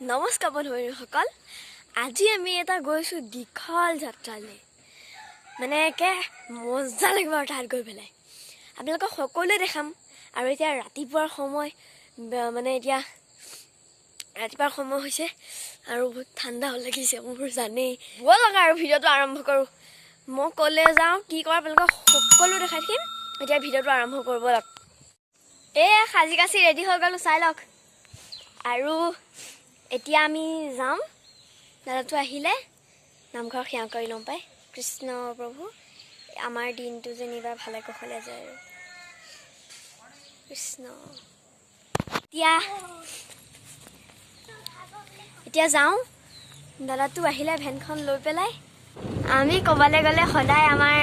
নমস্কাৰ বন্ধুসকল, আজি আমি এটা গৈছোঁ দীঘল যাত্ৰালৈ। মানে একে মজা লাগিব আৰু তাত গৈ পেলাই আপোনালোকক সকলোৱে দেখাম। আৰু এতিয়া ৰাতিপুৱাৰ সময়, মানে এতিয়া ৰাতিপুৱাৰ সময় হৈছে আৰু বহুত ঠাণ্ডা লাগিছে মোৰ জানেই। বৰ লগা আৰু ভিডিঅ'টো আৰম্ভ কৰোঁ। মই ক'লে যাওঁ কি কৰা আপোনালোকক সকলো দেখাই থাকিম। এতিয়া ভিডিঅ'টো আৰম্ভ কৰিব লওক। এই সাজি কাচি ৰেডি হৈ গ'লোঁ, চাই লওক। আৰু এতিয়া আমি যাম। দাদাটো আহিলে নামঘৰ সেৱা কৰি ল'ম পাই। কৃষ্ণ প্ৰভু, আমাৰ দিনটো যেনিবা ভালে কুশলে যায় আৰু কৃষ্ণ। এতিয়া যাওঁ। দাদাটো আহিলে ভেনখন লৈ পেলাই। আমি ক'বলৈ গ'লে সদায় আমাৰ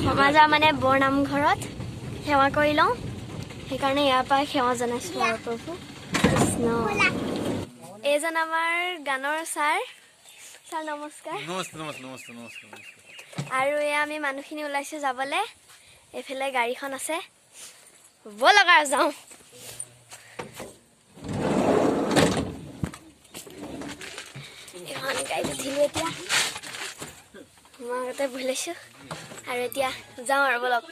সমাজৰ মানে বৰনামঘৰত সেৱা কৰি লওঁ। সেইকাৰণে ইয়াৰ পৰাই সেৱা জনাইছোঁ আৰু প্ৰভু কৃষ্ণ। এইজন আমাৰ গানৰ ছাৰ নমস্কাৰ। আৰু এয়া আমি মানুহখিনি ওলাইছোঁ যাবলৈ। এইফালে গাড়ীখন আছে, ব'লক আৰু যাওঁ। এখন গাড়ীত উঠিলোঁ। এতিয়া মই আগতে বহি লৈছোঁ আৰু এতিয়া যাওঁ আৰু ব'লক।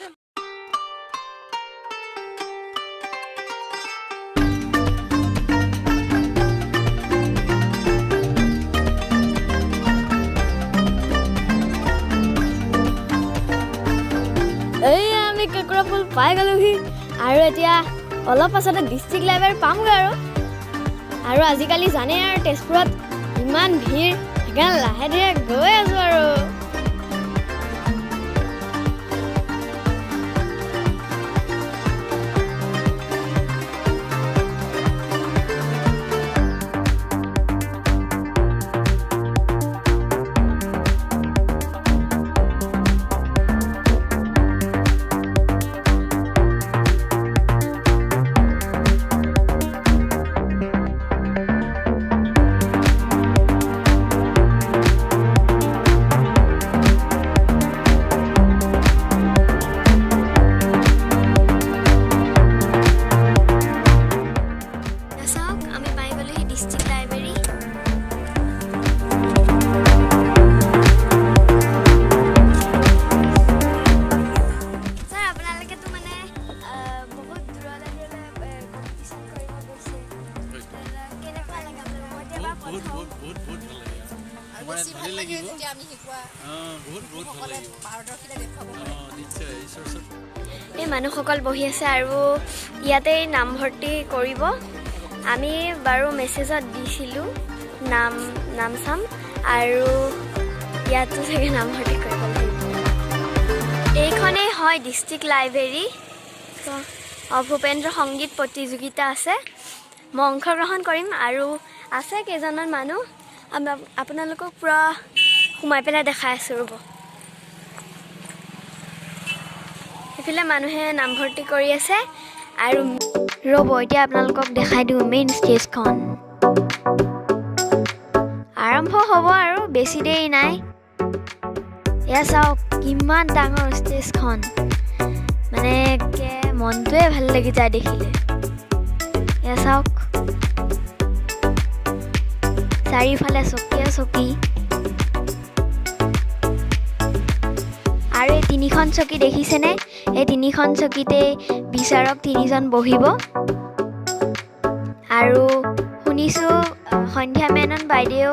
এইয়া আমি কেঁকোৰা ফুল পাই গ'লোহি আৰু এতিয়া অলপ পাছতে ডিষ্ট্ৰিক্ট লাইব্ৰেৰী পামগৈ আৰু আজিকালি জানে আৰু তেজপুৰত ইমান ভিৰ, সেইকাৰণে লাহে ধীৰে গৈ আছোঁ আৰু। এই মানুহসকল বহি আছে আৰু ইয়াতে নামভৰ্তি কৰিব। আমি বাৰু মেছেজত দিছিলোঁ নাম চাম আৰু ইয়াতো চাগে নামভৰ্তি কৰিব লাগিব। এইখনেই হয় ডিষ্ট্ৰিক্ট লাইব্ৰেৰী। ভূপেন্দ্ৰ সংগীত প্ৰতিযোগিতা আছে, মই অংশগ্ৰহণ কৰিম আৰু আছে কেইজনমান মানুহ। আপোনালোকক পূৰা সোমাই পেলাই দেখাই আছোঁ ৰ'ব। সেইফালে মানুহে নামভৰ্তি কৰি আছে আৰু ৰ'ব এতিয়া আপোনালোকক দেখাই দিওঁ মেইন ষ্টেজখন। আৰম্ভ হ'ব আৰু বেছি দেৰি নাই। এয়া চাওক কিমান ডাঙৰ ষ্টেজখন, মানে মনটোৱে ভাল লাগি যায় দেখিলে। এয়া চাওক চাৰিওফালে চকীয়ে চকী আৰু এই তিনিখন চকী দেখিছেনে? এই তিনিখন চকীতেই বিচাৰক 3জন বহিব আৰু শুনিছোঁ সন্ধ্যা মেনন বাইদেউ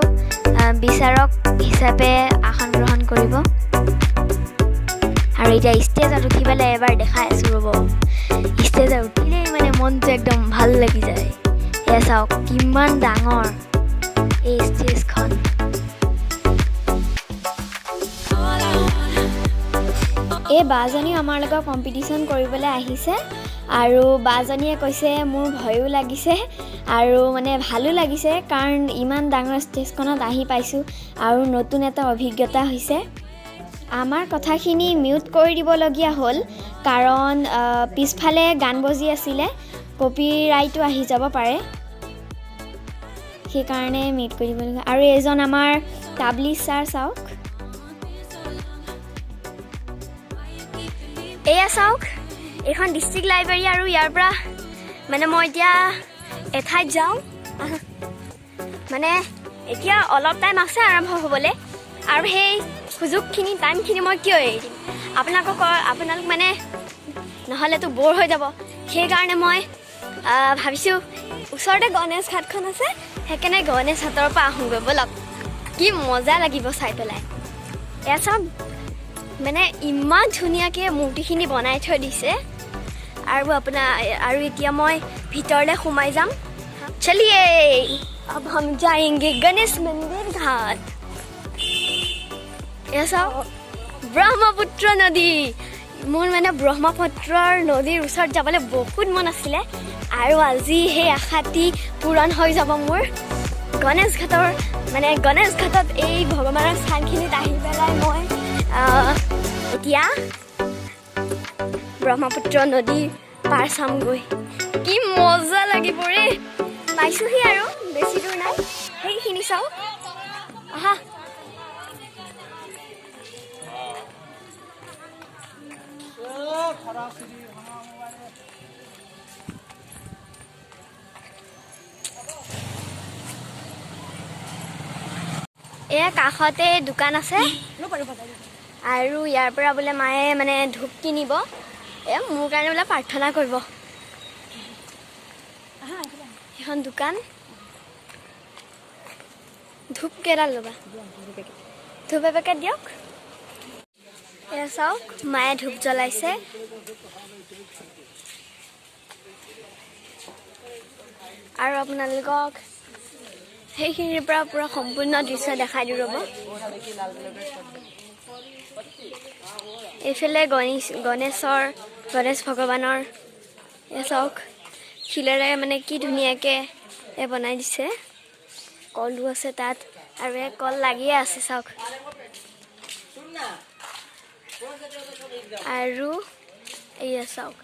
বিচাৰক হিচাপে আসন গ্ৰহণ কৰিব। আৰু এতিয়া ষ্টেজত উঠি পেলাই এবাৰ দেখাই আছোঁ ৰ'ব। ষ্টেজত উঠিলেই মানে মনটো একদম ভাল লাগি যায়। এয়া চাওক কিমান ডাঙৰ এই ষ্টেজখন। এই বাজনীও আমাৰ লগত কম্পিটিশ্যন কৰিবলৈ আহিছে আৰু বাজনীয়ে কৈছে মোৰ ভয়ো লাগিছে আৰু মানে ভালো লাগিছে, কাৰণ ইমান ডাঙৰ ষ্টেজখনত আহি পাইছোঁ আৰু নতুন এটা অভিজ্ঞতা হৈছে। আমাৰ কথাখিনি মিউট কৰি দিবলগীয়া হ'ল, কাৰণ পিছফালে গান বজি আছিলে, কপিৰাইটো আহি যাব পাৰে, সেইকাৰণে মিউট কৰি দিবলগীয়া। আৰু এজন আমাৰ তাবলিছ ছাৰ চাওক, এয়া চাওক এইখন ডিষ্ট্ৰিক্ট লাইব্ৰেৰী আৰু ইয়াৰ পৰা মানে মই এতিয়া এঠাইত যাওঁ মানে এতিয়া অলপ টাইম আছে আৰম্ভ হ'বলৈ, আৰু সেই সুযোগখিনি টাইমখিনি মই কিয় এৰি দিম? আপোনালোক মানে নহ'লেতো ব'ৰ হৈ যাব। সেইকাৰণে মই ভাবিছোঁ ওচৰতে গণেশ ঘাটখন আছে, সেইকাৰণে গণেশ ঘাটৰ পৰা আহোঁগৈ ব'লক। কি মজা লাগিব চাই পেলাই। এয়া চাওক, মানে ইমান ধুনীয়াকৈ মূৰ্তিখিনি বনাই থৈ দিছে। আৰু এতিয়া মই ভিতৰলৈ সোমাই যাম। চলিয়ে अब हम जाएंगे गणेश मंदिर घाट। এয়া চাওক, ব্ৰহ্মপুত্ৰ নদী। মোৰ মানে ব্ৰহ্মপুত্ৰৰ নদীৰ ওচৰত যাবলৈ বহুত মন আছিলে, আৰু আজি সেই আশাটি পূৰণ হৈ যাব মোৰ। গণেশ ঘাটত এই ভগৱানৰ স্থানখিনিত আহি পেলাই মই এতিয়া ব্ৰহ্মপুত্ৰ নদী পাৰ চামগৈ। কি মজা লাগিব ৰে। পাইছোঁহি আৰু বেছি দূৰ নাই, সেইখিনি চাওক। আহা, এয়া কাষতে দোকান আছে, আৰু ইয়াৰ পৰা বোলে মায়ে মানে ধূপ কিনিব, মোৰ কাৰণে বোলে প্ৰাৰ্থনা কৰিব। সেইখন দোকান। ধূপ কেইডাল ল'বা? ধূপ এপেকেট দিয়ক। এয়া চাওক, মায়ে ধূপ জ্বলাইছে। আৰু আপোনালোকক সেইখিনিৰ পৰা পুৰা সম্পূৰ্ণ দৃশ্য দেখাই দিওঁ ৰ'ব। এইফালে গণেশ ভগৱানৰ এয়া চাওক, শিলেৰে মানে কি ধুনীয়াকৈ বনাই দিছে। কলো আছে তাত, আৰু এই কল লাগিয়ে আছে চাওক। আৰু এয়া চাওক,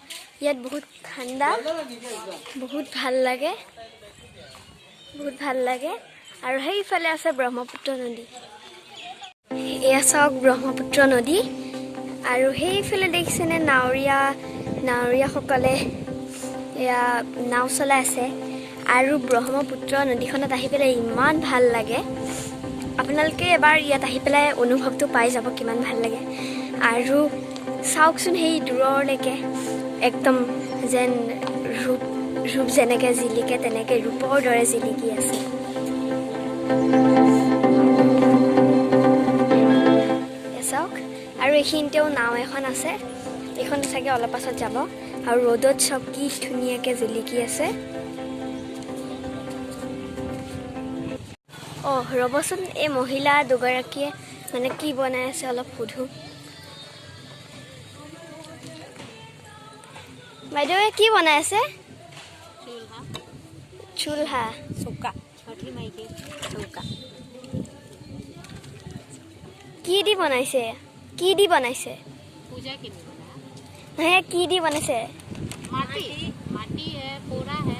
ইয়াত বহুত ঠাণ্ডা, বহুত ভাল লাগে। আৰু সেইফালে আছে ব্ৰহ্মপুত্ৰ নদী। এয়া চাওক ব্ৰহ্মপুত্ৰ নদী, আৰু সেইফালে দেখিছেনে নাৱৰীয়াসকলে এয়া নাও চলাই আছে। আৰু ব্ৰহ্মপুত্ৰ নদীখনত আহি পেলাই ইমান ভাল লাগে। আপোনালোকে এবাৰ ইয়াত আহি পেলাই অনুভৱটো পাই যাব কিমান ভাল লাগে। আৰু চাওকচোন সেই দূৰলৈকে একদম যেন ৰূপ যেনেকৈ জিলিকে তেনেকৈ ৰূপৰ দৰে জিলিকি আছে। চাওক, আৰু এইখিনিতেও নাও এখন আছে, এইখন চাগে অলপ পাছত যাব। আৰু ৰ'দত চাওক কি ধুনীয়াকৈ জিলিকি আছে। ৰ'বচোন, এই মহিলা দুগৰাকীয়ে মানে কি বনাই আছে অলপ সোধোঁ। বাইদেউ কি বনাই আছে? চুলহা চৌকা। কি দি বনাইছে? पूजा के लिए बना नहीं, की दी बनाइছে? माटी है, पोरा है,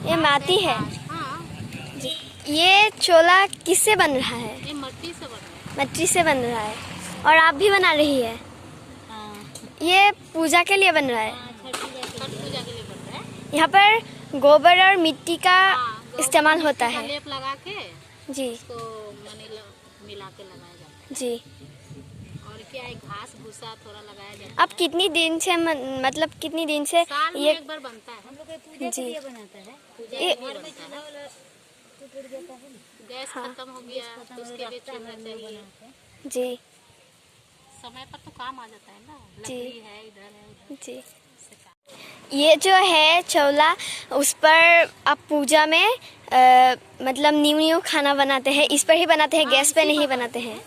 ये माटी है। हाँ, ये चोला किससे बन रहा है? ये मट्टी से बना है। मिट्टी से बन रहा है, और आप भी बना रही है? हाँ, ये पूजा के लिए बन रहा है। छठ पूजा के लिए बन रहा है। यहाँ पर गोबर और मिट्टी का गोबर इस्तेमाल और होता मिट्टी का है। लेप लगा के जी उसको मिला के लगाया जाता जी। है। और क्या है, घास भूसा थोड़ा लगाया जाता है। अब कितनी दिन से कितनी दिन से साल में ये एक बार बनता है। हम लोग पूजा जी। के लिए बनाता है। पूजा ये- के लिए बनता है। गैस खत्म हो गया तो उसके लिए चूल्हा चाहिए। जी समय पर तो काम आ जाता है ना, जी। लकड़ी है इधर है उधर जी। से काम। ये जो है चौला, उस पर आप पूजा में मतलब न्यू खाना बनाते हैं, इस पर ही बनाते हैं, गैस पे नहीं बनाते हैं।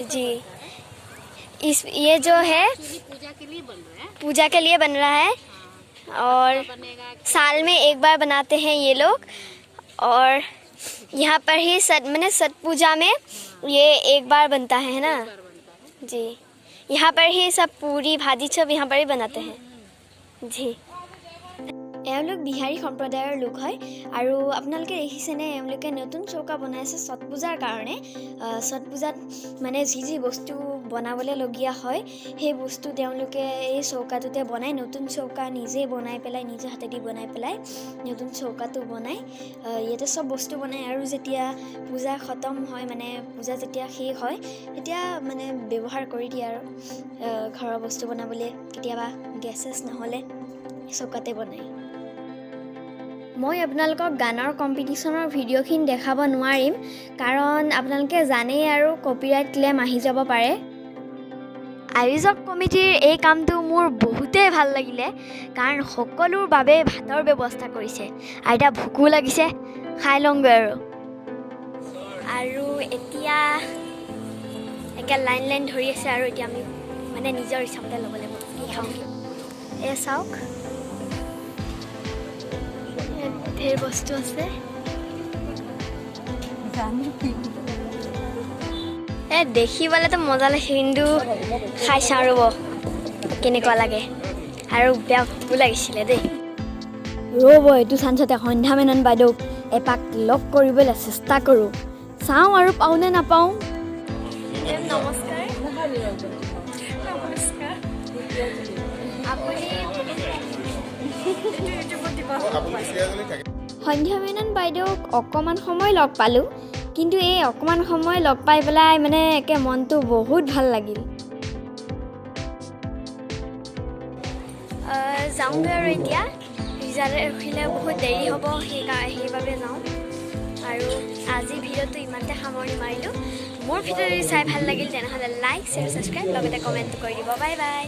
जी, ये जो है चूल्ही पूजा के लिए बन रहा है। पूजा के लिए बन रहा है, और बनेगा साल में एक बार बनाते हैं ये लोग। और यहाँ पर ही सत पूजा में ये एक बार बनता है ना जी। यहाँ पर ही सब पूरी भाजी सब यहाँ पर ही बनाते हैं जी। এওঁলোক বিহাৰী সম্প্ৰদায়ৰ লোক হয় আৰু আপোনালোকে দেখিছেনে এওঁলোকে নতুন চৌকা বনাইছে ছট পূজাৰ কাৰণে ছট পূজাত মানে যি বস্তু বনাবলৈলগীয়া হয় সেই বস্তু তেওঁলোকে এই চৌকাটোতে বনায় নতুন চৌকা নিজে বনাই পেলাই নিজে হাতেদি বনাই পেলাই নতুন চৌকাটো বনায় ইয়াতে চব বস্তু বনায় আৰু যেতিয়া পূজা খতম হয় মানে পূজা যেতিয়া শেষ হয় তেতিয়া মানে ব্যৱহাৰ কৰি দিয়ে আৰু ঘৰৰ বস্তু বনাবলৈ কেতিয়াবা গেছ নহ'লে চৌকাতে বনায় মই আপোনালোকক গানৰ কম্পিটিশ্যনৰ ভিডিঅ'খিনি দেখাব নোৱাৰিম কাৰণ আপোনালোকে জানেই আৰু কপিৰাইট ক্লেইম আহি যাব পাৰে আয়োজক কমিটিৰ এই কামটো মোৰ বহুতেই ভাল লাগিলে কাৰণ সকলোৰ বাবে ভাতৰ ব্যৱস্থা কৰিছে আৰু এতিয়া ভোকো লাগিছে খাই লওঁগৈ আৰু এতিয়া একে লাইন ধৰি আছে আৰু এতিয়া আমি মানে নিজৰ ইচ্ছামতে ল'ব লাগিব কি খাওঁ এই চাওক ঢেৰ বস্তু আছে দেখিবলৈতো মজা লাগিছে কিন্তু খাই চাওঁ ৰ'ব কেনেকুৱা লাগে আৰু বেয়া ভোকো লাগিছিলে দেই ৰ'ব এইটো চান্সতে সন্ধ্যা মেনন বাইদেউক এপাক লগ কৰিবলৈ চেষ্টা কৰোঁ চাওঁ আৰু পাওঁ নে নাপাওঁ নমস্কাৰ সন্ধ্যা মেনন বাইদেউক অকণমান সময় লগ পালোঁ কিন্তু এই অকণমান সময় লগ পাই পেলাই মানে একে মনটো বহুত ভাল লাগিল যাওঁগৈ আৰু এতিয়া ৰিজাল্ট ৰখিলে বহুত দেৰি হ'ব সেইবাবে যাওঁ আৰু আজি ভিডিঅ'টো ইমানতে সামৰণি মাৰিলোঁ মোৰ ভিডিঅ'টো চাই ভাল লাগিল তেনেহ'লে লাইক শ্বেয়াৰ ছাবস্ক্ৰাইব লগতে কমেণ্ট কৰি দিব বাই বাই